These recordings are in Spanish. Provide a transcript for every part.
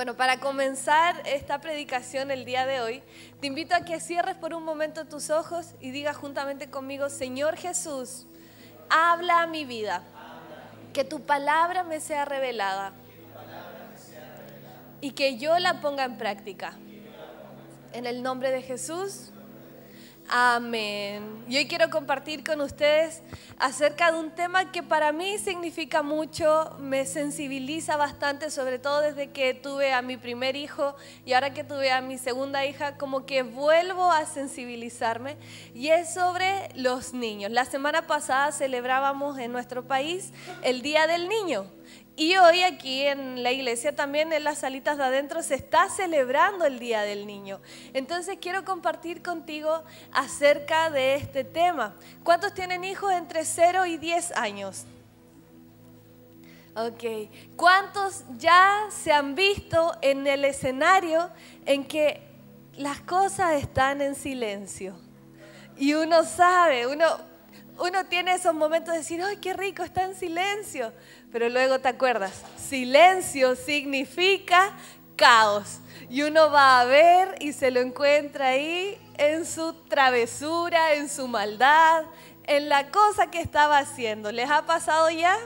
Bueno, para comenzar esta predicación el día de hoy, te invito a que cierres por un momento tus ojos y digas juntamente conmigo: Señor Jesús, habla a mi vida, que tu palabra me sea revelada y que yo la ponga en práctica. En el nombre de Jesús, amén. Y hoy quiero compartir con ustedes acerca de un tema que para mí significa mucho, me sensibiliza bastante, sobre todo desde que tuve a mi primer hijo y ahora que tuve a mi segunda hija, como que vuelvo a sensibilizarme, y es sobre los niños. La semana pasada celebrábamos en nuestro país el Día del Niño. Y hoy aquí en la iglesia, también en las salitas de adentro, se está celebrando el Día del Niño. Entonces quiero compartir contigo acerca de este tema. ¿Cuántos tienen hijos entre 0 y 10 años? Ok. ¿Cuántos ya se han visto en el escenario en que las cosas están en silencio? Y uno sabe, uno tiene esos momentos de decir: ¡ay, qué rico, está en silencio! Pero luego te acuerdas, silencio significa caos. Y uno va a ver y se lo encuentra ahí en su travesura, en su maldad, en la cosa que estaba haciendo. ¿Les ha pasado ya?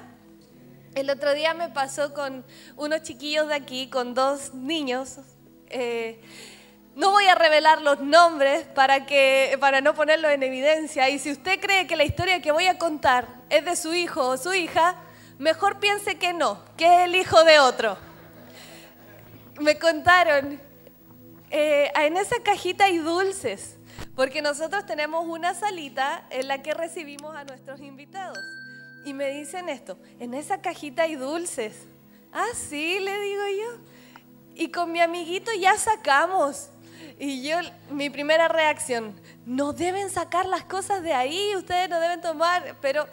El otro día me pasó con unos chiquillos de aquí, con 2 niños. No voy a revelar los nombres para no ponerlo en evidencia. Y si usted cree que la historia que voy a contar es de su hijo o su hija, mejor piense que no, que es el hijo de otro. Me contaron, en esa cajita hay dulces, porque nosotros tenemos una salita en la que recibimos a nuestros invitados. Y me dicen esto: en esa cajita hay dulces. Ah, sí, le digo yo. Y con mi amiguito ya sacamos. Y yo, mi primera reacción: no deben sacar las cosas de ahí, ustedes no deben tomar. Pero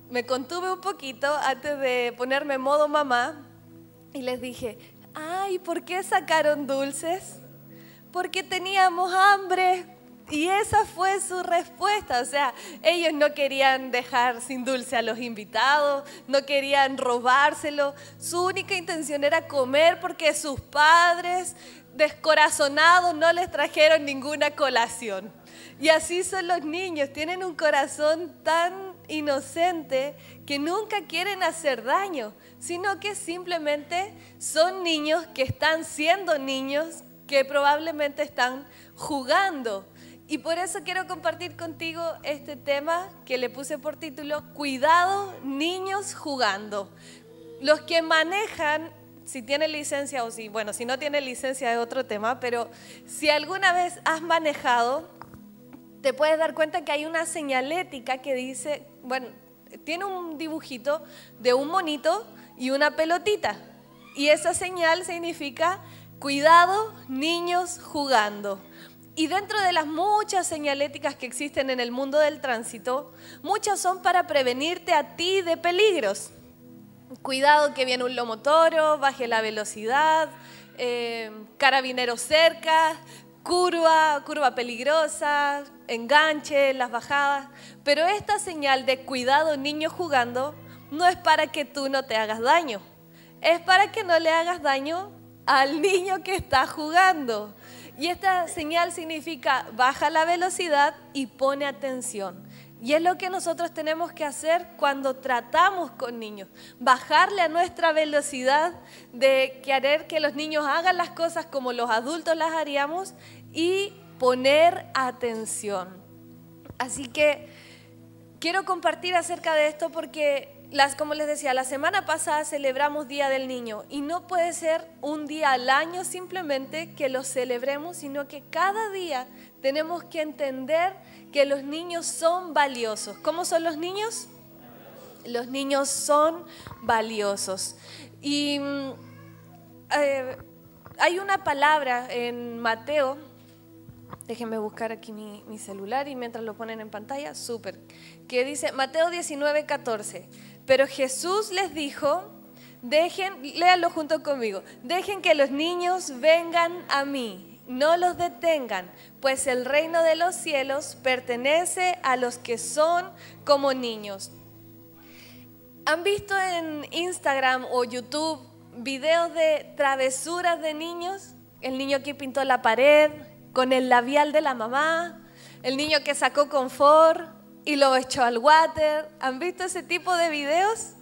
me contuve un poquito antes de ponerme en modo mamá y les dije: ay, ¿por qué sacaron dulces? Porque teníamos hambre. Y esa fue su respuesta. O sea, ellos no querían dejar sin dulce a los invitados, no querían robárselo. Su única intención era comer porque sus padres, descorazonados, no les trajeron ninguna colación. Y así son los niños, tienen un corazón tan inocente que nunca quieren hacer daño, sino que simplemente son niños que están siendo niños, que probablemente están jugando. Y por eso quiero compartir contigo este tema que le puse por título: Cuidado, niños jugando. Los que manejan, si tienen licencia o si no tienen licencia es otro tema, pero si alguna vez has manejado, te puedes dar cuenta que hay una señalética que dice, tiene un dibujito de un monito y una pelotita. Y esa señal significa: cuidado, niños jugando. Y dentro de las muchas señaléticas que existen en el mundo del tránsito, muchas son para prevenirte a ti de peligros. Cuidado que viene un lomotoro, baje la velocidad, carabinero cerca, curva peligrosa, enganche, las bajadas. Pero esta señal de cuidado, niño jugando, no es para que tú no te hagas daño. Es para que no le hagas daño al niño que está jugando. Y esta señal significa: baja la velocidad y pone atención. Y es lo que nosotros tenemos que hacer cuando tratamos con niños: bajarle a nuestra velocidad de querer que los niños hagan las cosas como los adultos las haríamos y poner atención. Así que quiero compartir acerca de esto porque, como les decía, la semana pasada celebramos Día del Niño, y no puede ser un día al año simplemente que lo celebremos, sino que cada día tenemos que entender que los niños son valiosos. ¿Cómo son los niños? Los niños son valiosos. Y hay una palabra en Mateo, déjenme buscar aquí mi celular y mientras lo ponen en pantalla, súper, que dice Mateo 19:14. Pero Jesús les dijo, léanlo junto conmigo: dejen que los niños vengan a mí, no los detengan, pues el reino de los cielos pertenece a los que son como niños. ¿Han visto en Instagram o YouTube videos de travesuras de niños, el niño que pintó la pared con el labial de la mamá, el niño que sacó confort y lo echó al water. ¿Han visto ese tipo de videos?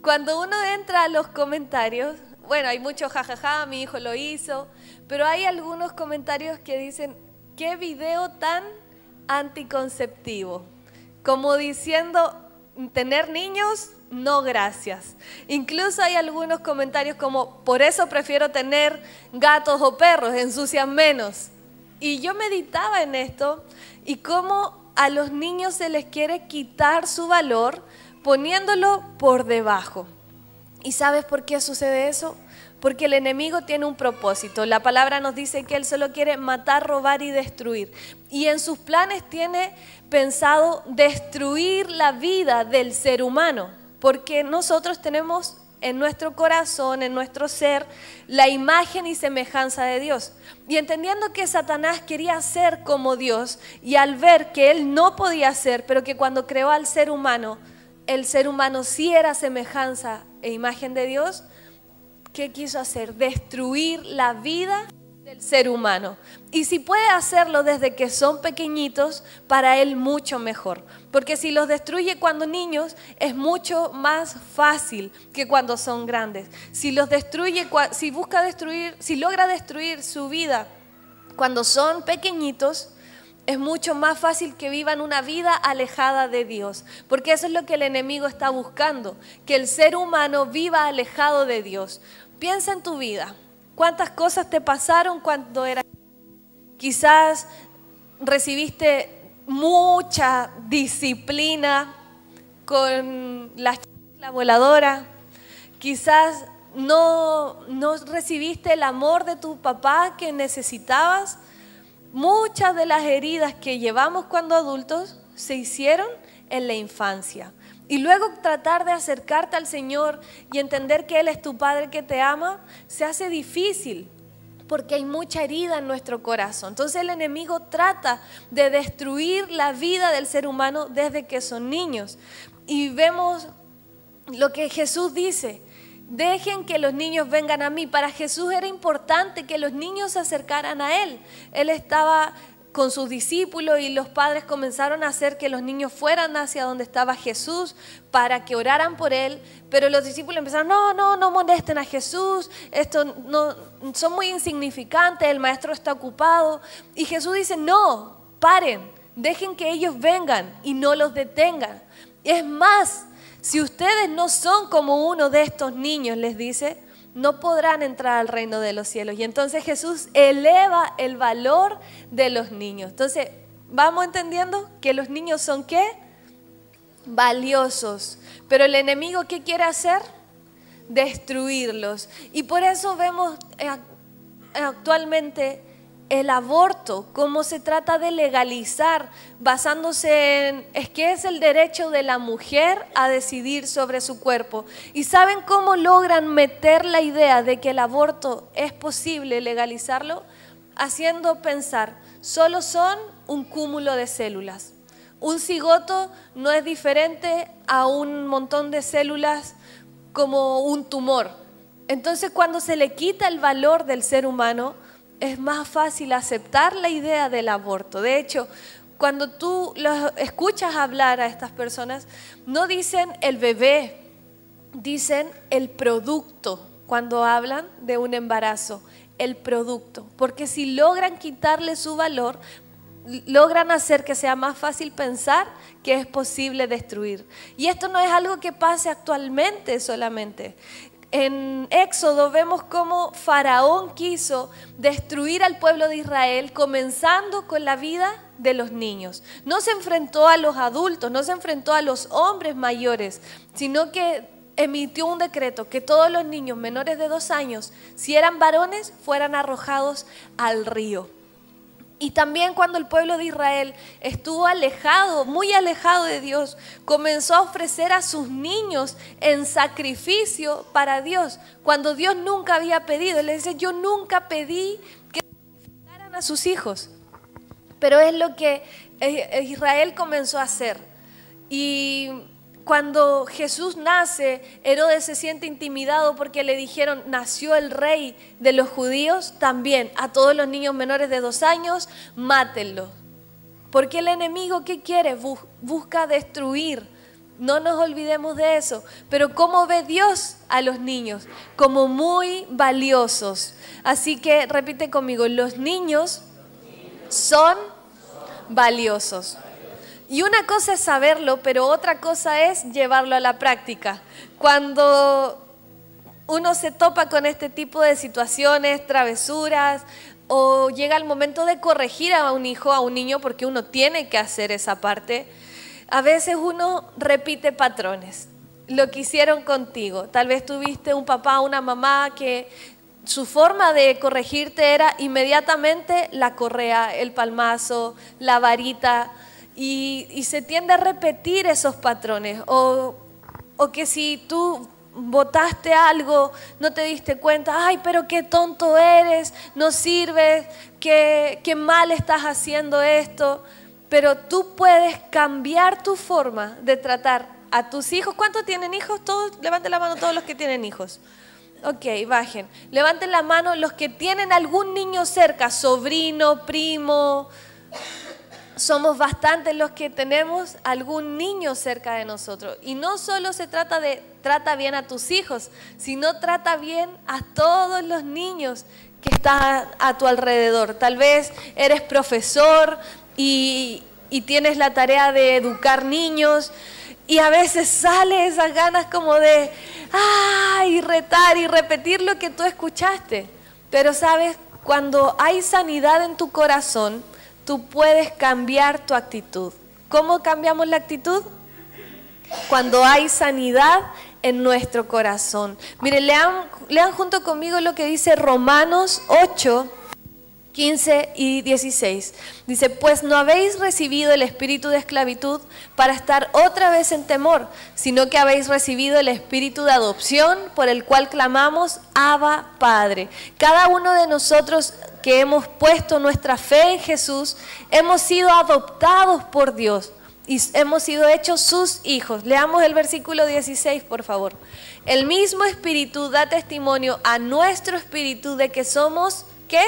Cuando uno entra a los comentarios, bueno, hay mucho jajaja, mi hijo lo hizo, pero hay algunos comentarios que dicen, qué video tan anticonceptivo, como diciendo, tener niños, no gracias. Incluso hay algunos comentarios como, por eso prefiero tener gatos o perros, ensucian menos. Y yo meditaba en esto y cómo a los niños se les quiere quitar su valor poniéndolo por debajo. ¿Y sabes por qué sucede eso? Porque el enemigo tiene un propósito. La palabra nos dice que él solo quiere matar, robar y destruir. Y en sus planes tiene pensado destruir la vida del ser humano. Porque nosotros tenemos en nuestro corazón, en nuestro ser, la imagen y semejanza de Dios. Y entendiendo que Satanás quería ser como Dios, y al ver que él no podía ser, pero que cuando creó al ser humano, el ser humano sí era semejanza e imagen de Dios, ¿qué quiso hacer? Destruir la vida del ser humano. Y si puede hacerlo desde que son pequeñitos, para él mucho mejor. Porque si los destruye cuando niños, es mucho más fácil que cuando son grandes. Si los destruye, si logra destruir su vida cuando son pequeñitos, es mucho más fácil que vivan una vida alejada de Dios, porque eso es lo que el enemigo está buscando, que el ser humano viva alejado de Dios. Piensa en tu vida, ¿cuántas cosas te pasaron cuando eras? Quizás recibiste mucha disciplina con la chancla voladora, quizás no recibiste el amor de tu papá que necesitabas. Muchas de las heridas que llevamos cuando adultos se hicieron en la infancia. Y luego tratar de acercarte al Señor y entender que Él es tu Padre que te ama, se hace difícil porque hay mucha herida en nuestro corazón. Entonces el enemigo trata de destruir la vida del ser humano desde que son niños. Y vemos lo que Jesús dice. Dejen que los niños vengan a mí. Para Jesús era importante que los niños se acercaran a Él. Él estaba con sus discípulos y los padres comenzaron a hacer que los niños fueran hacia donde estaba Jesús para que oraran por Él. Pero los discípulos empezaron, no molesten a Jesús, esto no, son muy insignificantes, el maestro está ocupado. Y Jesús dice, no, paren, dejen que ellos vengan y no los detengan. Es más, si ustedes no son como uno de estos niños, les dice, no podrán entrar al reino de los cielos. Y entonces Jesús eleva el valor de los niños. Entonces, ¿vamos entendiendo que los niños son qué? Valiosos. Pero el enemigo, ¿qué quiere hacer? Destruirlos. Y por eso vemos actualmente el aborto, cómo se trata de legalizar, basándose en, es que es el derecho de la mujer a decidir sobre su cuerpo. ¿Y saben cómo logran meter la idea de que el aborto es posible legalizarlo? Haciendo pensar, solo son un cúmulo de células. Un cigoto no es diferente a un montón de células como un tumor. Entonces, cuando se le quita el valor del ser humano, es más fácil aceptar la idea del aborto. De hecho, cuando tú los escuchas hablar a estas personas, no dicen el bebé, dicen el producto. Cuando hablan de un embarazo, el producto. Porque si logran quitarle su valor, logran hacer que sea más fácil pensar que es posible destruir. Y esto no es algo que pase actualmente solamente. En Éxodo vemos cómo Faraón quiso destruir al pueblo de Israel, comenzando con la vida de los niños. No se enfrentó a los adultos, no se enfrentó a los hombres mayores, sino que emitió un decreto que todos los niños menores de 2 años, si eran varones, fueran arrojados al río. Y también cuando el pueblo de Israel estuvo alejado, muy alejado de Dios, comenzó a ofrecer a sus niños en sacrificio para Dios, cuando Dios nunca había pedido. Él le dice, yo nunca pedí que sacrificaran a sus hijos, pero es lo que Israel comenzó a hacer. Y cuando Jesús nace, Herodes se siente intimidado porque le dijeron, nació el rey de los judíos. También a todos los niños menores de 2 años, mátenlos. Porque el enemigo, ¿qué quiere? Busca destruir. No nos olvidemos de eso. Pero ¿cómo ve Dios a los niños? Como muy valiosos. Así que repite conmigo, los niños son valiosos. Y una cosa es saberlo, pero otra cosa es llevarlo a la práctica. Cuando uno se topa con este tipo de situaciones, travesuras, o llega el momento de corregir a un hijo, a un niño, porque uno tiene que hacer esa parte, a veces uno repite patrones. Lo que hicieron contigo. Tal vez tuviste un papá o una mamá que su forma de corregirte era inmediatamente la correa, el palmazo, la varita. Y se tiende a repetir esos patrones, o que si tú botaste algo, no te diste cuenta, ay, pero qué tonto eres, no sirves, qué mal estás haciendo esto. Pero tú puedes cambiar tu forma de tratar a tus hijos. ¿Cuántos tienen hijos? Todos, levanten la mano todos los que tienen hijos. Ok, bajen. Levanten la mano los que tienen algún niño cerca, sobrino, primo. Somos bastantes los que tenemos algún niño cerca de nosotros. Y no solo se trata de trata bien a tus hijos, sino trata bien a todos los niños que están a tu alrededor. Tal vez eres profesor y tienes la tarea de educar niños y a veces sale esas ganas como de retar y repetir lo que tú escuchaste. Pero sabes, cuando hay sanidad en tu corazón, tú puedes cambiar tu actitud. ¿Cómo cambiamos la actitud? Cuando hay sanidad en nuestro corazón. Miren, lean junto conmigo lo que dice Romanos 8, 15 y 16. Dice, pues no habéis recibido el espíritu de esclavitud para estar otra vez en temor, sino que habéis recibido el espíritu de adopción por el cual clamamos, Abba, Padre. Cada uno de nosotros que hemos puesto nuestra fe en Jesús, hemos sido adoptados por Dios y hemos sido hechos sus hijos. Leamos el versículo 16, por favor. El mismo espíritu da testimonio a nuestro espíritu de que somos, ¿qué?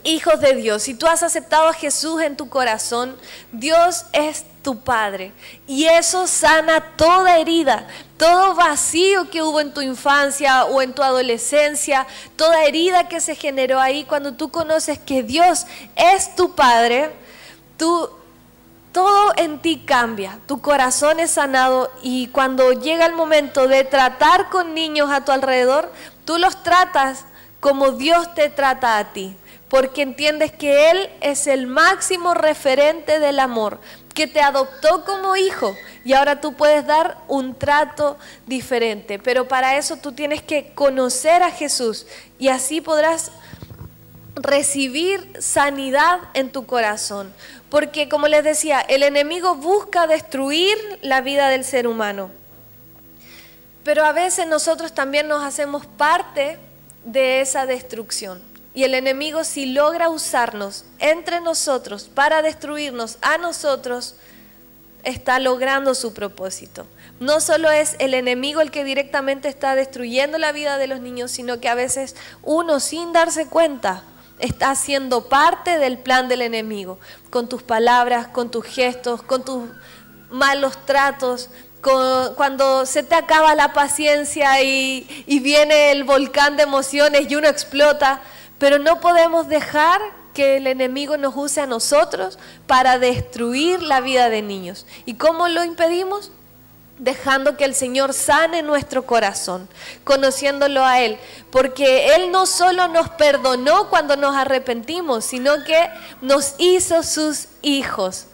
Hijos de Dios. Si tú has aceptado a Jesús en tu corazón, Dios es tu Padre. Y eso sana toda herida, todo vacío que hubo en tu infancia o en tu adolescencia, toda herida que se generó ahí. Cuando tú conoces que Dios es tu Padre, todo en ti cambia, tu corazón es sanado. Y cuando llega el momento de tratar con niños a tu alrededor, tú los tratas como Dios te trata a ti. Porque entiendes que Él es el máximo referente del amor, que te adoptó como hijo y ahora tú puedes dar un trato diferente. Pero para eso tú tienes que conocer a Jesús y así podrás recibir sanidad en tu corazón. Porque como les decía, el enemigo busca destruir la vida del ser humano. Pero a veces nosotros también nos hacemos parte de esa destrucción. Y el enemigo, si logra usarnos entre nosotros para destruirnos a nosotros, está logrando su propósito. No solo es el enemigo el que directamente está destruyendo la vida de los niños, sino que a veces uno, sin darse cuenta, está siendo parte del plan del enemigo. Con tus palabras, con tus gestos, con tus malos tratos. Cuando se te acaba la paciencia y viene el volcán de emociones y uno explota. Pero no podemos dejar que el enemigo nos use a nosotros para destruir la vida de niños. ¿Y cómo lo impedimos? Dejando que el Señor sane nuestro corazón, conociéndolo a Él. Porque Él no solo nos perdonó cuando nos arrepentimos, sino que nos hizo sus hijos.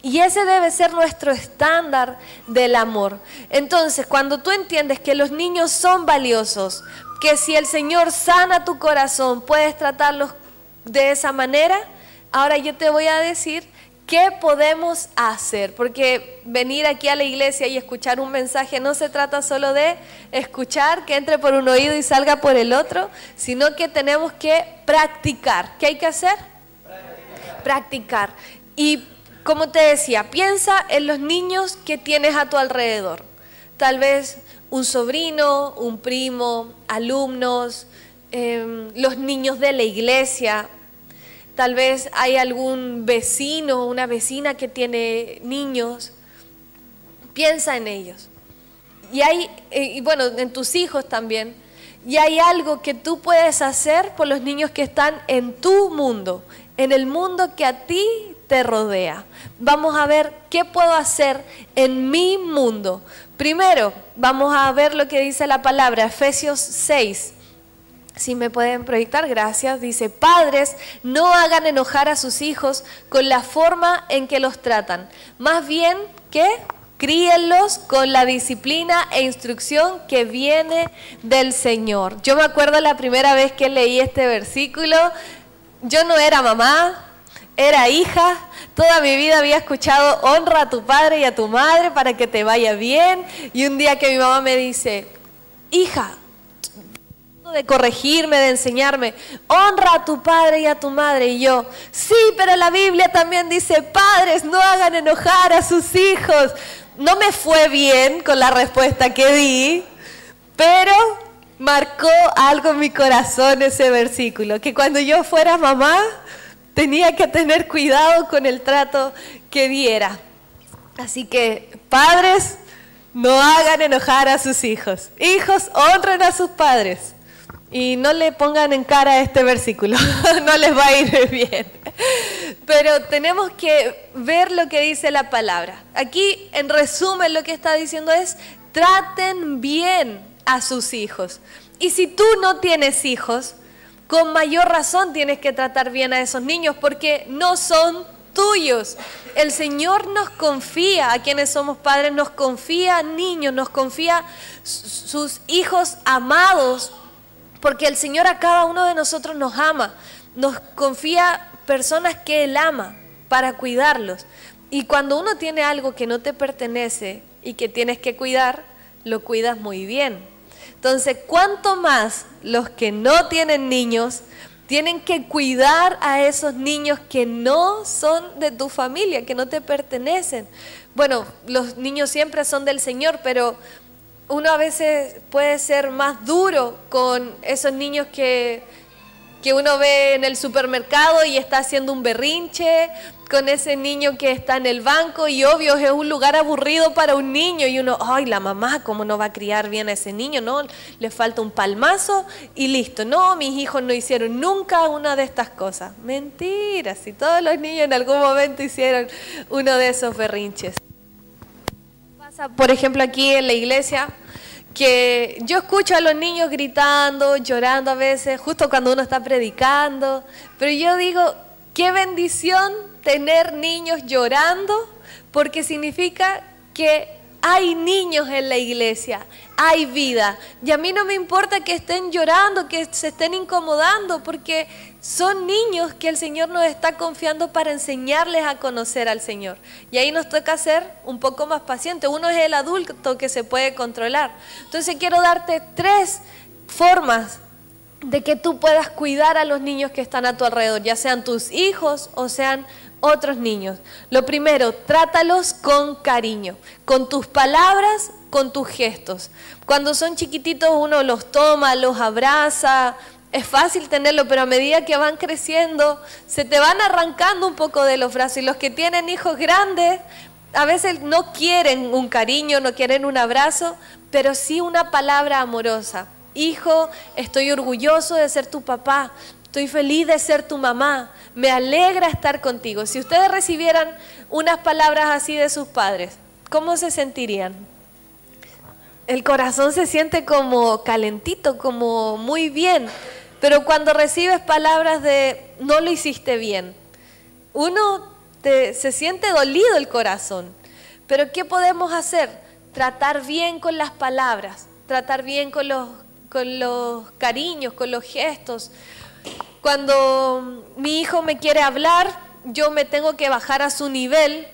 Y ese debe ser nuestro estándar del amor. Entonces, cuando tú entiendes que los niños son valiosos, que si el Señor sana tu corazón, puedes tratarlos de esa manera. Ahora yo te voy a decir qué podemos hacer, porque venir aquí a la iglesia y escuchar un mensaje no se trata solo de escuchar, que entre por un oído y salga por el otro, sino que tenemos que practicar. ¿Qué hay que hacer? Practicar. Y como te decía, piensa en los niños que tienes a tu alrededor. Tal vez un sobrino, un primo, alumnos, los niños de la iglesia. Tal vez hay algún vecino, una vecina que tiene niños. Piensa en ellos. Y bueno, en tus hijos también. Y hay algo que tú puedes hacer por los niños que están en tu mundo, en el mundo que a ti te rodea. Vamos a ver qué puedo hacer en mi mundo. Primero, vamos a ver lo que dice la palabra, Efesios 6. Si me pueden proyectar, gracias. Dice, padres, no hagan enojar a sus hijos con la forma en que los tratan. Más bien, ¿qué? Críenlos con la disciplina e instrucción que viene del Señor. Yo me acuerdo la primera vez que leí este versículo, yo no era mamá, era hija. Toda mi vida había escuchado, honra a tu padre y a tu madre para que te vaya bien. Y un día que mi mamá me dice, hija, de corregirme, de enseñarme, honra a tu padre y a tu madre. Y yo, sí, pero la Biblia también dice, padres, no hagan enojar a sus hijos. No me fue bien con la respuesta que di, pero marcó algo en mi corazón ese versículo, que cuando yo fuera mamá tenía que tener cuidado con el trato que diera. Así que, padres, no hagan enojar a sus hijos. Hijos, honren a sus padres. Y no le pongan en cara este versículo, no les va a ir bien. Pero tenemos que ver lo que dice la palabra. Aquí, en resumen, lo que está diciendo es, traten bien a sus hijos. Y si tú no tienes hijos, con mayor razón tienes que tratar bien a esos niños, porque no son tuyos. El Señor nos confía, a quienes somos padres, nos confía niños, nos confía sus hijos amados, porque el Señor a cada uno de nosotros nos ama, nos confía personas que Él ama para cuidarlos. Y cuando uno tiene algo que no te pertenece y que tienes que cuidar, lo cuidas muy bien. Entonces, ¿cuánto más los que no tienen niños tienen que cuidar a esos niños que no son de tu familia, que no te pertenecen? Bueno, los niños siempre son del Señor, pero uno a veces puede ser más duro con esos niños que uno ve en el supermercado y está haciendo un berrinche, con ese niño que está en el banco y obvio es un lugar aburrido para un niño y uno, ay, la mamá, ¿cómo no va a criar bien a ese niño? No, le falta un palmazo y listo. No, mis hijos no hicieron nunca una de estas cosas. Mentira, si todos los niños en algún momento hicieron uno de esos berrinches. Pasa, por ejemplo, aquí en la iglesia, que yo escucho a los niños gritando, llorando a veces, justo cuando uno está predicando, pero yo digo, qué bendición tener niños llorando, porque significa que hay niños en la iglesia, hay vida. Y a mí no me importa que estén llorando, que se estén incomodando, porque son niños que el Señor nos está confiando para enseñarles a conocer al Señor. Y ahí nos toca ser un poco más pacientes. Uno es el adulto que se puede controlar. Entonces quiero darte 3 formas de que tú puedas cuidar a los niños que están a tu alrededor, ya sean tus hijos o sean otros niños. Lo primero, trátalos con cariño, con tus palabras, con tus gestos. Cuando son chiquititos uno los toma, los abraza, es fácil tenerlo, pero a medida que van creciendo se te van arrancando un poco de los brazos. Y los que tienen hijos grandes a veces no quieren un cariño, no quieren un abrazo, pero sí una palabra amorosa. Hijo, estoy orgulloso de ser tu papá. Estoy feliz de ser tu mamá, me alegra estar contigo. Si ustedes recibieran unas palabras así de sus padres, ¿cómo se sentirían? El corazón se siente como calentito, como muy bien. Pero cuando recibes palabras de no lo hiciste bien, se siente dolido el corazón. Pero ¿qué podemos hacer? Tratar bien con las palabras, tratar bien con los cariños, con los gestos. Cuando mi hijo me quiere hablar, yo me tengo que bajar a su nivel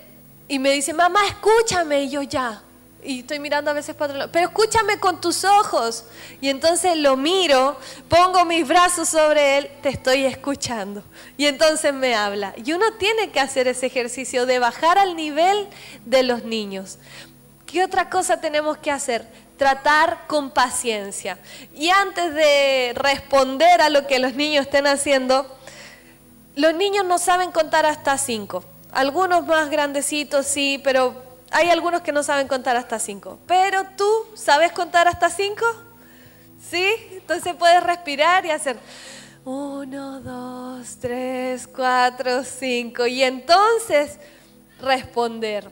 y me dice, mamá, escúchame, y yo ya, Y estoy mirando a veces para otro lado. Pero escúchame con tus ojos. Y entonces lo miro, pongo mis brazos sobre él, te estoy escuchando. Y entonces me habla. Y uno tiene que hacer ese ejercicio de bajar al nivel de los niños. ¿Qué otra cosa tenemos que hacer? Tratar con paciencia. Y antes de responder a lo que los niños estén haciendo, los niños no saben contar hasta 5. Algunos más grandecitos sí, pero hay algunos que no saben contar hasta 5. Pero tú, ¿sabes contar hasta 5? ¿Sí? Entonces puedes respirar y hacer 1, 2, 3, 4, 5. Y entonces responder.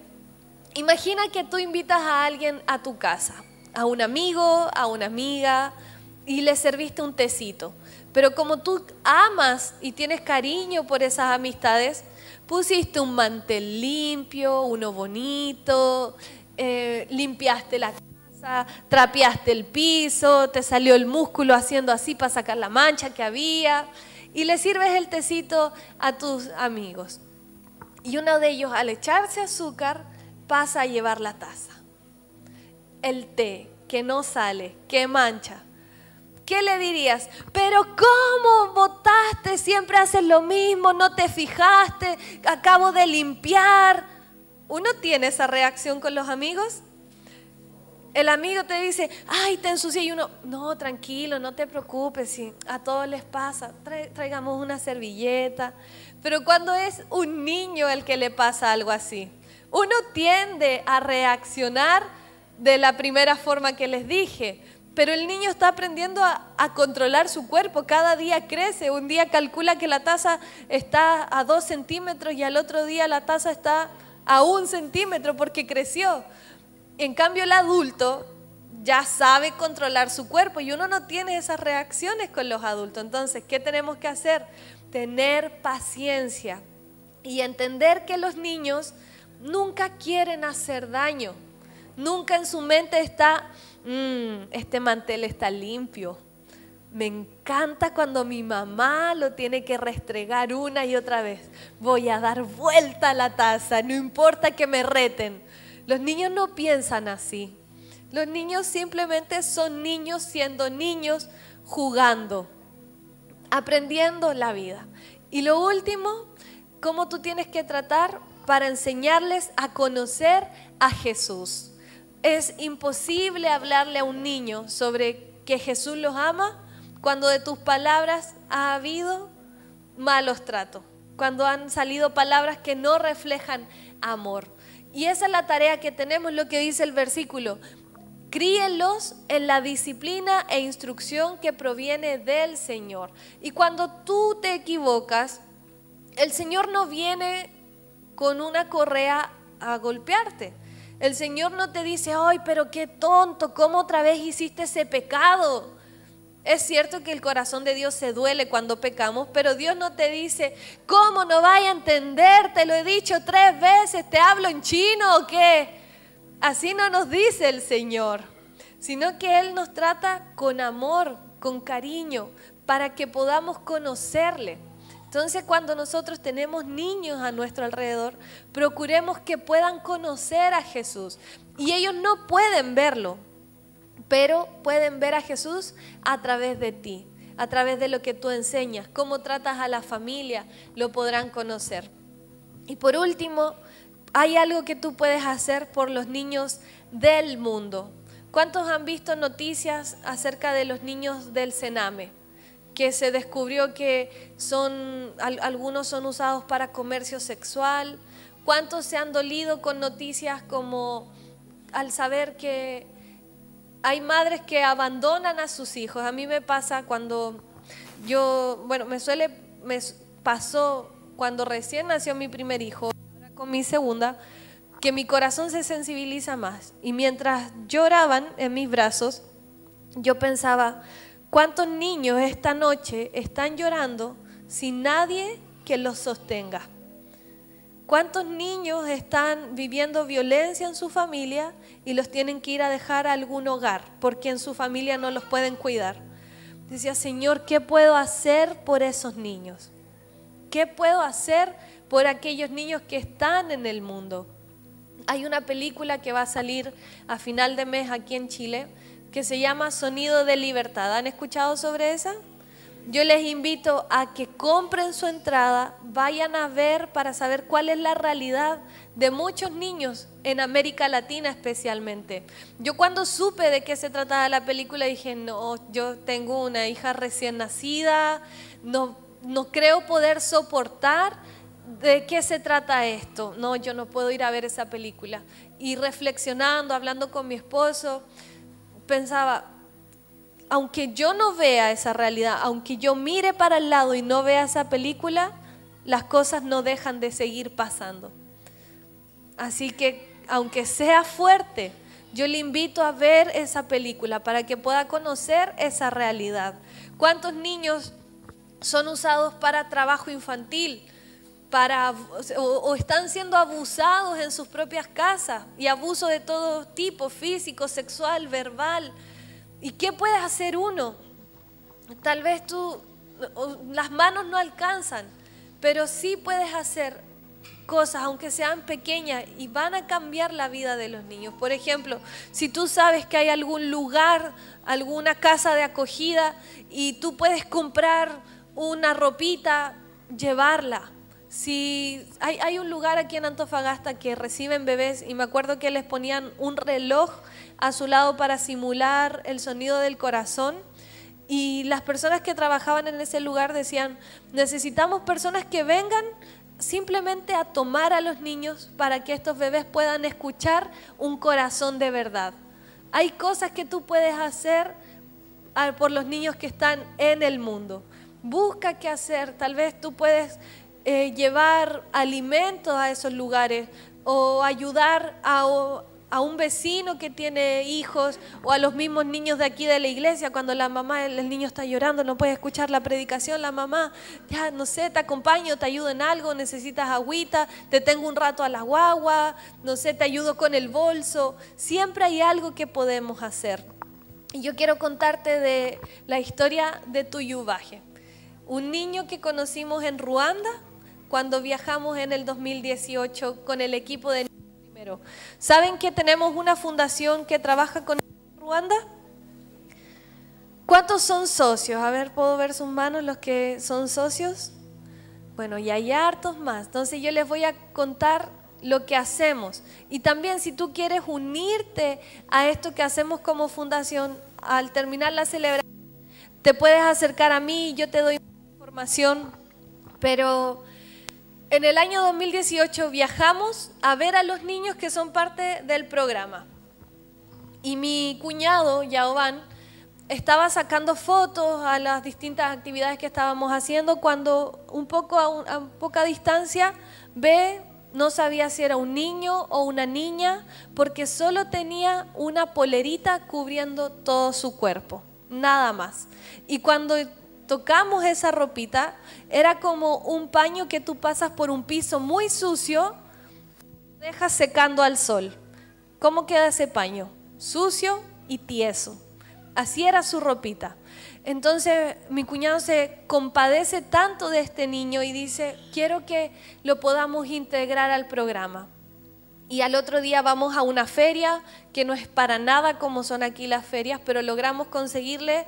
Imagina que tú invitas a alguien a tu casa, a un amigo, a una amiga, y le serviste un tecito. Pero como tú amas y tienes cariño por esas amistades, pusiste un mantel limpio, uno bonito, limpiaste la casa, trapeaste el piso, te salió el músculo haciendo así para sacar la mancha que había, y le sirves el tecito a tus amigos. Y uno de ellos, al echarse azúcar, pasa a llevar la taza. El té que no sale, que mancha. ¿Qué le dirías? Pero ¿cómo botaste? Siempre haces lo mismo, no te fijaste, acabo de limpiar. ¿Uno tiene esa reacción con los amigos? El amigo te dice, ay, te ensucié, y uno, no, tranquilo, no te preocupes, si a todos les pasa, traigamos una servilleta. Pero cuando es un niño el que le pasa algo así, uno tiende a reaccionar de la primera forma que les dije. Pero el niño está aprendiendo a controlar su cuerpo, cada día crece, un día calcula que la taza está a 2 centímetros y al otro día la taza está a 1 centímetro porque creció. En cambio el adulto ya sabe controlar su cuerpo y uno no tiene esas reacciones con los adultos. Entonces, ¿qué tenemos que hacer? Tener paciencia y entender que los niños nunca quieren hacer daño, nunca en su mente está... este mantel está limpio. Me encanta cuando mi mamá lo tiene que restregar una y otra vez. Voy a dar vuelta a la taza, no importa que me reten. Los niños no piensan así. Los niños simplemente son niños siendo niños, jugando, aprendiendo la vida. Y lo último, ¿cómo tú tienes que tratar para enseñarles a conocer a Jesús? Es imposible hablarle a un niño sobre que Jesús los ama cuando de tus palabras ha habido malos tratos, cuando han salido palabras que no reflejan amor. Y esa es la tarea que tenemos, lo que dice el versículo. Críenlos en la disciplina e instrucción que proviene del Señor. Y cuando tú te equivocas, el Señor no viene con una correa a golpearte. El Señor no te dice, ay, pero qué tonto, ¿cómo otra vez hiciste ese pecado? Es cierto que el corazón de Dios se duele cuando pecamos, pero Dios no te dice, ¿cómo no vaya a entender? Te lo he dicho 3 veces, ¿te hablo en chino o qué? Así no nos dice el Señor, sino que Él nos trata con amor, con cariño, para que podamos conocerle. Entonces, cuando nosotros tenemos niños a nuestro alrededor, procuremos que puedan conocer a Jesús. Y ellos no pueden verlo, pero pueden ver a Jesús a través de ti, a través de lo que tú enseñas, cómo tratas a la familia, lo podrán conocer. Y por último, hay algo que tú puedes hacer por los niños del mundo. ¿Cuántos han visto noticias acerca de los niños del Sename? Que se descubrió que algunos son usados para comercio sexual. ¿Cuántos se han dolido con noticias como al saber que hay madres que abandonan a sus hijos? A mí me pasa cuando me pasó cuando recién nació mi primer hijo, ahora con mi segunda, que mi corazón se sensibiliza más. Y mientras lloraban en mis brazos, yo pensaba, ¿cuántos niños esta noche están llorando sin nadie que los sostenga? ¿Cuántos niños están viviendo violencia en su familia y los tienen que ir a dejar a algún hogar porque en su familia no los pueden cuidar? Decía, Señor, ¿qué puedo hacer por esos niños? ¿Qué puedo hacer por aquellos niños que están en el mundo? Hay una película que va a salir a final de mes aquí en Chile que se llama Sonido de Libertad. ¿Han escuchado sobre esa? Yo les invito a que compren su entrada, vayan a ver para saber cuál es la realidad de muchos niños en América Latina especialmente. Yo cuando supe de qué se trataba la película dije, no, yo tengo una hija recién nacida, no creo poder soportar de qué se trata esto. No, yo no puedo ir a ver esa película. Y reflexionando, hablando con mi esposo, pensaba, aunque yo no vea esa realidad, aunque yo mire para el lado y no vea esa película, las cosas no dejan de seguir pasando. Así que, aunque sea fuerte, yo le invito a ver esa película para que pueda conocer esa realidad. ¿Cuántos niños son usados para trabajo infantil? O están siendo abusados en sus propias casas, y abuso de todo tipo, físico, sexual, verbal. ¿Y qué puedes hacer uno? Tal vez las manos no alcanzan, pero sí puedes hacer cosas, aunque sean pequeñas, y van a cambiar la vida de los niños. Por ejemplo, si tú sabes que hay algún lugar, alguna casa de acogida, y tú puedes comprar una ropita, llevarla. Si hay un lugar aquí en Antofagasta que reciben bebés, y me acuerdo que les ponían un reloj a su lado para simular el sonido del corazón, y las personas que trabajaban en ese lugar decían, necesitamos personas que vengan simplemente a tomar a los niños para que estos bebés puedan escuchar un corazón de verdad. Hay cosas que tú puedes hacer por los niños que están en el mundo. Busca qué hacer. Tal vez tú puedes llevar alimentos a esos lugares, o ayudar a un vecino que tiene hijos, o a los mismos niños de aquí de la iglesia. Cuando la mamá, el niño está llorando, no puede escuchar la predicación, la mamá, ya no sé, te acompaño, te ayudo en algo, necesitas agüita, te tengo un rato a la guagua, no sé, te ayudo con el bolso. Siempre hay algo que podemos hacer. Y yo quiero contarte de la historia de Tuyubaje, un niño que conocimos en Ruanda cuando viajamos en el 2018 con el equipo de Niños Primero. ¿Saben que tenemos una fundación que trabaja con Ruanda? ¿Cuántos son socios? A ver, ¿puedo ver sus manos los que son socios? Bueno, y hay hartos más. Entonces yo les voy a contar lo que hacemos. Y también, si tú quieres unirte a esto que hacemos como fundación, al terminar la celebración, te puedes acercar a mí y yo te doy información. Pero en el año 2018 viajamos a ver a los niños que son parte del programa. Y mi cuñado, Yaoban, estaba sacando fotos a las distintas actividades que estábamos haciendo, cuando un poco a poca distancia ve, no sabía si era un niño o una niña, porque solo tenía una polerita cubriendo todo su cuerpo, nada más. Y cuando tocamos esa ropita, era como un paño que tú pasas por un piso muy sucio, dejas secando al sol. ¿Cómo queda ese paño? Sucio y tieso. Así era su ropita. Entonces mi cuñado se compadece tanto de este niño y dice, quiero que lo podamos integrar al programa. Y al otro día vamos a una feria que no es para nada como son aquí las ferias, pero logramos conseguirle.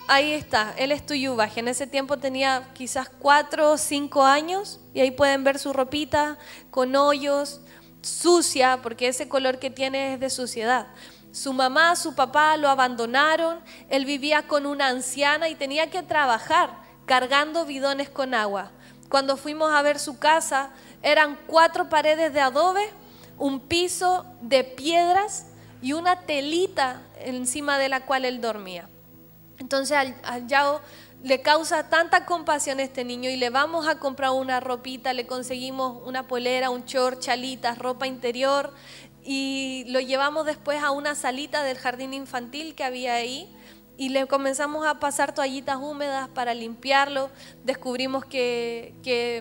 Ahí está, él es Tuyubaje. En ese tiempo tenía quizás 4 o 5 años, y ahí pueden ver su ropita con hoyos, sucia, porque ese color que tiene es de suciedad. Su mamá, su papá lo abandonaron, él vivía con una anciana y tenía que trabajar cargando bidones con agua. Cuando fuimos a ver su casa, eran 4 paredes de adobe, un piso de piedras y una telita encima de la cual él dormía. Entonces al Yao le causa tanta compasión a este niño, y le vamos a comprar una ropita, le conseguimos una polera, un short, chalitas, ropa interior, y lo llevamos después a una salita del jardín infantil que había ahí, y le comenzamos a pasar toallitas húmedas para limpiarlo. Descubrimos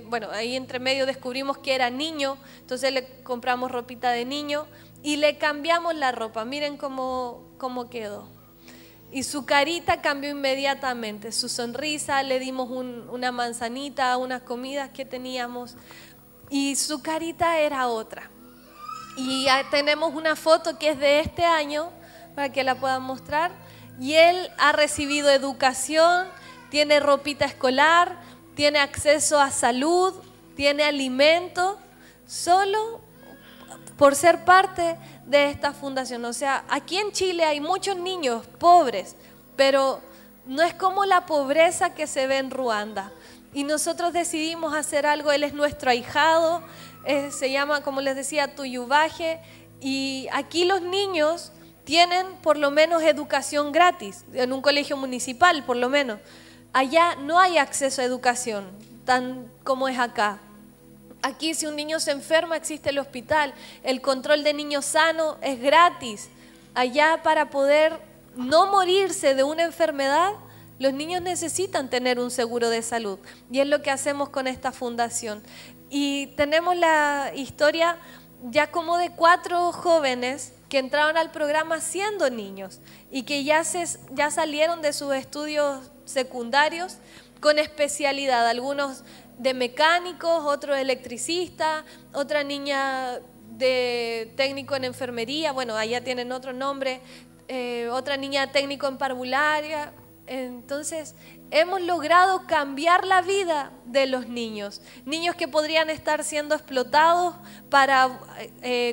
bueno, ahí entre medio descubrimos que era niño, entonces le compramos ropita de niño y le cambiamos la ropa. Miren cómo quedó. Y su carita cambió inmediatamente, su sonrisa, le dimos una manzanita, unas comidas que teníamos, y su carita era otra. Y ya tenemos una foto que es de este año, para que la puedan mostrar. Y él ha recibido educación, tiene ropita escolar, tiene acceso a salud, tiene alimento, solo por ser parte de esta fundación. O sea, aquí en Chile hay muchos niños pobres, pero no es como la pobreza que se ve en Ruanda. Y nosotros decidimos hacer algo. Él es nuestro ahijado, se llama, como les decía, Tuyubaje. Y aquí los niños tienen por lo menos educación gratis, en un colegio municipal por lo menos. Allá no hay acceso a educación, tan como es acá. Aquí si un niño se enferma existe el hospital, el control de niños sano es gratis. Allá para poder no morirse de una enfermedad, los niños necesitan tener un seguro de salud. Y es lo que hacemos con esta fundación. Y tenemos la historia ya como de 4 jóvenes que entraron al programa siendo niños y que ya salieron de sus estudios secundarios con especialidad, algunos de mecánicos, otros electricistas, otra niña de técnico en enfermería, bueno, allá tienen otro nombre, otra niña técnico en parvularia. Entonces, hemos logrado cambiar la vida de los niños. Niños que podrían estar siendo explotados para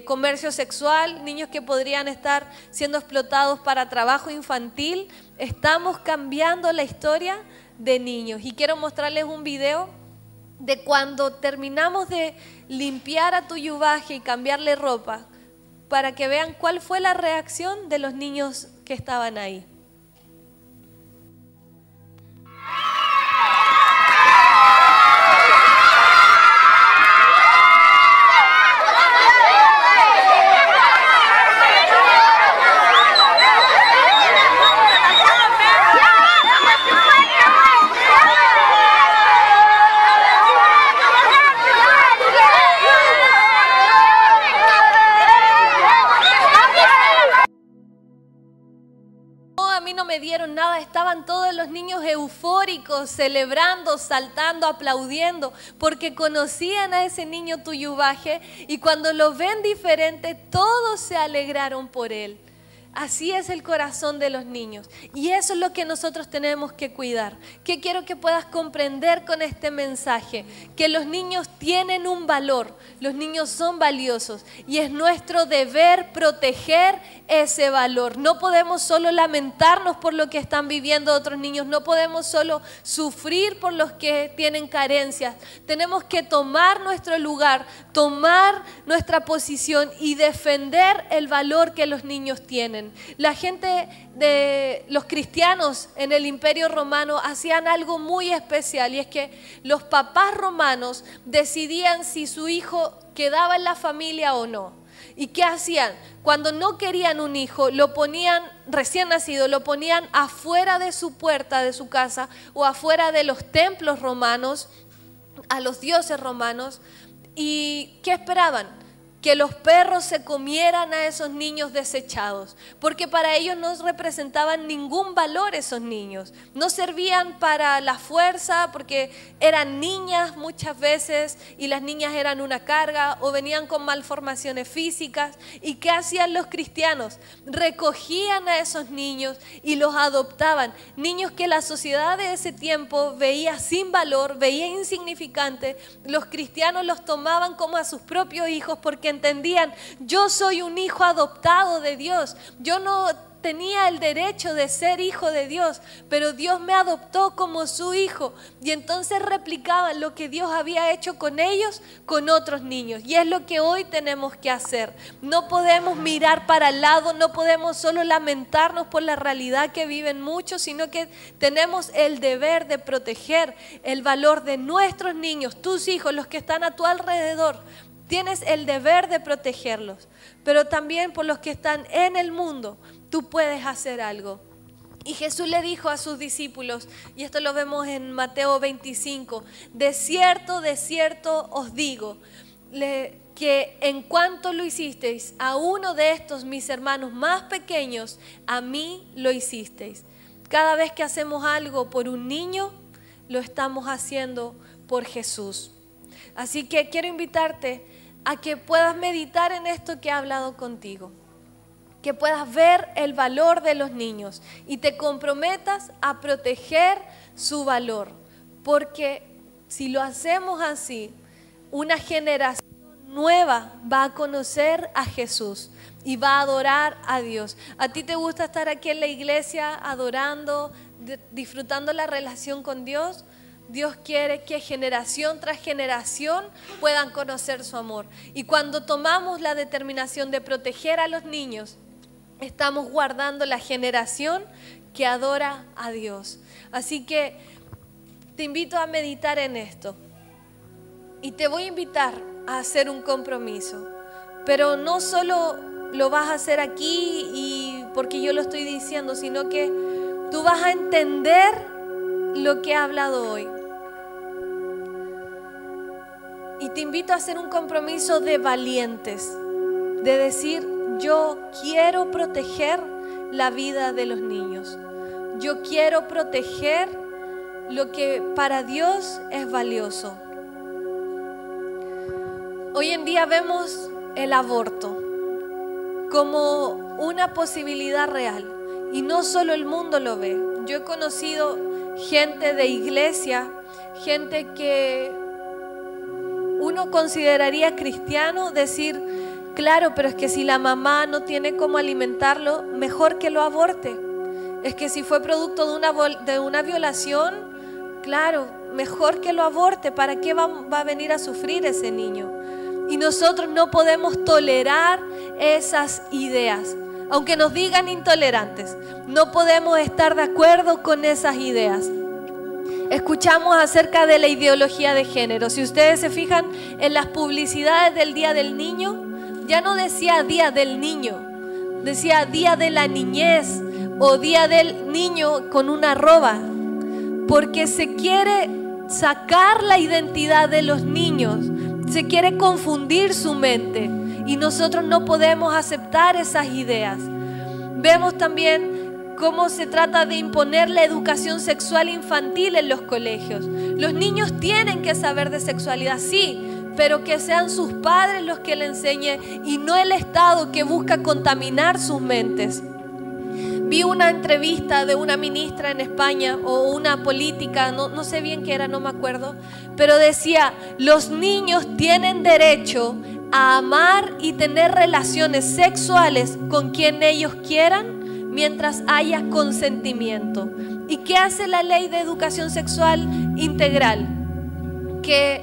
comercio sexual, niños que podrían estar siendo explotados para trabajo infantil. Estamos cambiando la historia de niños. Y quiero mostrarles un video de cuando terminamos de limpiar a Tuyubaje y cambiarle ropa, para que vean cuál fue la reacción de los niños que estaban ahí. Dieron nada, estaban todos los niños eufóricos, celebrando, saltando, aplaudiendo, porque conocían a ese niño Tuyubaje y cuando lo ven diferente, todos se alegraron por él. Así es el corazón de los niños y eso es lo que nosotros tenemos que cuidar. ¿Qué quiero que puedas comprender con este mensaje? Que los niños tienen un valor, los niños son valiosos y es nuestro deber proteger ese valor. No podemos solo lamentarnos por lo que están viviendo otros niños, no podemos solo sufrir por los que tienen carencias. Tenemos que tomar nuestro lugar, tomar nuestra posición y defender el valor que los niños tienen. La gente de los cristianos en el Imperio Romano hacían algo muy especial y es que los papás romanos decidían si su hijo quedaba en la familia o no. ¿Y qué hacían? Cuando no querían un hijo, lo ponían, recién nacido, lo ponían afuera de su puerta de su casa o afuera de los templos romanos, a los dioses romanos. ¿Y qué esperaban? Que los perros se comieran a esos niños desechados, porque para ellos no representaban ningún valor esos niños, no servían para la fuerza porque eran niñas muchas veces y las niñas eran una carga o venían con malformaciones físicas. ¿Y qué hacían los cristianos? Recogían a esos niños y los adoptaban, niños que la sociedad de ese tiempo veía sin valor, veía insignificante. Los cristianos los tomaban como a sus propios hijos porque entendían, yo soy un hijo adoptado de Dios, yo no tenía el derecho de ser hijo de Dios, pero Dios me adoptó como su hijo y entonces replicaban lo que Dios había hecho con ellos, con otros niños y es lo que hoy tenemos que hacer. No podemos mirar para el lado, no podemos solo lamentarnos por la realidad que viven muchos, sino que tenemos el deber de proteger el valor de nuestros niños, tus hijos, los que están a tu alrededor. Tienes el deber de protegerlos, pero también por los que están en el mundo, tú puedes hacer algo. Y Jesús le dijo a sus discípulos, y esto lo vemos en Mateo 25, de cierto os digo, que en cuanto lo hicisteis a uno de estos mis hermanos más pequeños, a mí lo hicisteis. Cada vez que hacemos algo por un niño, lo estamos haciendo por Jesús. Así que quiero invitarte a que puedas meditar en esto que he hablado contigo, que puedas ver el valor de los niños y te comprometas a proteger su valor, porque si lo hacemos así, una generación nueva va a conocer a Jesús y va a adorar a Dios. ¿A ti te gusta estar aquí en la iglesia adorando, disfrutando la relación con Dios? Dios quiere que generación tras generación puedan conocer su amor. Y cuando tomamos la determinación de proteger a los niños, estamos guardando la generación que adora a Dios. Así que te invito a meditar en esto. Y te voy a invitar a hacer un compromiso. Pero no solo lo vas a hacer aquí y porque yo lo estoy diciendo, sino que tú vas a entender lo que he hablado hoy. Y te invito a hacer un compromiso de valientes, de decir, yo quiero proteger la vida de los niños. Yo quiero proteger lo que para Dios es valioso. Hoy en día vemos el aborto como una posibilidad real y no solo el mundo lo ve. Yo he conocido gente de iglesia, gente que uno consideraría cristiano, decir, claro, pero es que si la mamá no tiene cómo alimentarlo, mejor que lo aborte. Es que si fue producto de una violación, claro, mejor que lo aborte. ¿Para qué va a venir a sufrir ese niño? Y nosotros no podemos tolerar esas ideas. Aunque nos digan intolerantes, no podemos estar de acuerdo con esas ideas. Escuchamos acerca de la ideología de género. Si ustedes se fijan en las publicidades del Día del Niño, ya no decía Día del Niño, decía Día de la Niñez o Día del Niño con una arroba, porque se quiere sacar la identidad de los niños, se quiere confundir su mente y nosotros no podemos aceptar esas ideas. Vemos también cómo se trata de imponer la educación sexual infantil en los colegios. Los niños tienen que saber de sexualidad, sí, pero que sean sus padres los que le enseñen y no el Estado que busca contaminar sus mentes. Vi una entrevista de una ministra en España o una política, no sé bien qué era, no me acuerdo, pero decía, los niños tienen derecho a amar y tener relaciones sexuales con quien ellos quieran mientras haya consentimiento. ¿Y qué hace la ley de educación sexual integral? Que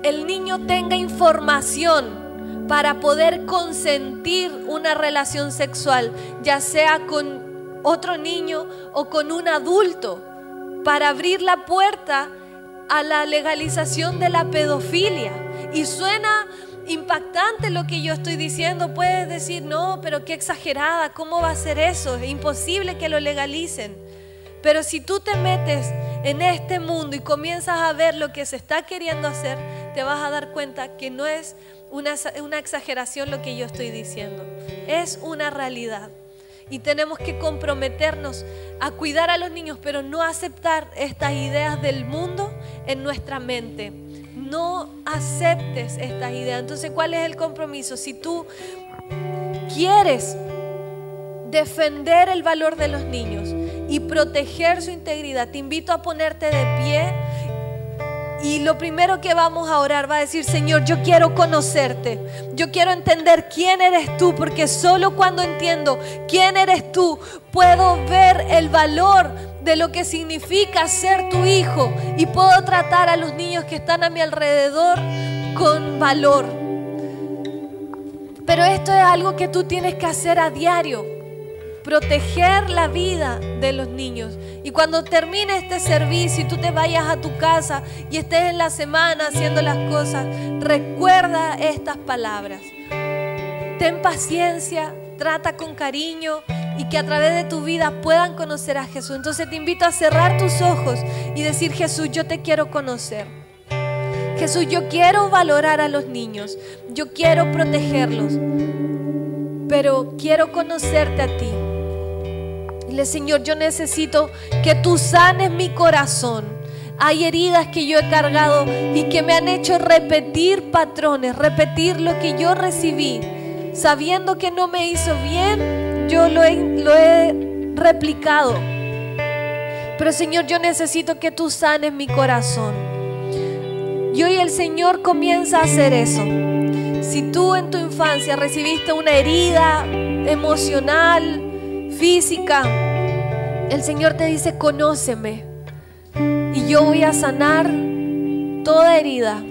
el niño tenga información para poder consentir una relación sexual, ya sea con otro niño o con un adulto, para abrir la puerta a la legalización de la pedofilia. Y suena impactante lo que yo estoy diciendo. Puedes decir, no, pero qué exagerada, ¿cómo va a ser eso? Es imposible que lo legalicen. Pero si tú te metes en este mundo y comienzas a ver lo que se está queriendo hacer, te vas a dar cuenta que no es una exageración lo que yo estoy diciendo. Es una realidad. Y tenemos que comprometernos a cuidar a los niños, pero no aceptar estas ideas del mundo en nuestra mente. No aceptes estas ideas. Entonces, ¿cuál es el compromiso? Si tú quieres defender el valor de los niños y proteger su integridad, te invito a ponerte de pie. Y lo primero que vamos a orar va a decir, Señor, yo quiero conocerte. Yo quiero entender quién eres tú, porque solo cuando entiendo quién eres tú, puedo ver el valor de lo que significa ser tu hijo y puedo tratar a los niños que están a mi alrededor con valor. Pero esto es algo que tú tienes que hacer a diario. Proteger la vida de los niños. Y cuando termine este servicio y tú te vayas a tu casa y estés en la semana haciendo las cosas, recuerda estas palabras. Ten paciencia, trata con cariño y que a través de tu vida puedan conocer a Jesús. Entonces te invito a cerrar tus ojos y decir, Jesús, yo te quiero conocer. Jesús, yo quiero valorar a los niños. Yo quiero protegerlos. Pero quiero conocerte a ti. Dile, Señor, yo necesito que tú sanes mi corazón Hay heridas que yo he cargado y que me han hecho repetir patrones, repetir lo que yo recibí. Sabiendo que no me hizo bien, yo lo he replicado. Pero Señor, yo necesito que tú sanes mi corazón. Y hoy el Señor comienza a hacer eso. Si tú en tu infancia recibiste una herida emocional, física, el Señor te dice: conóceme y yo voy a sanar toda herida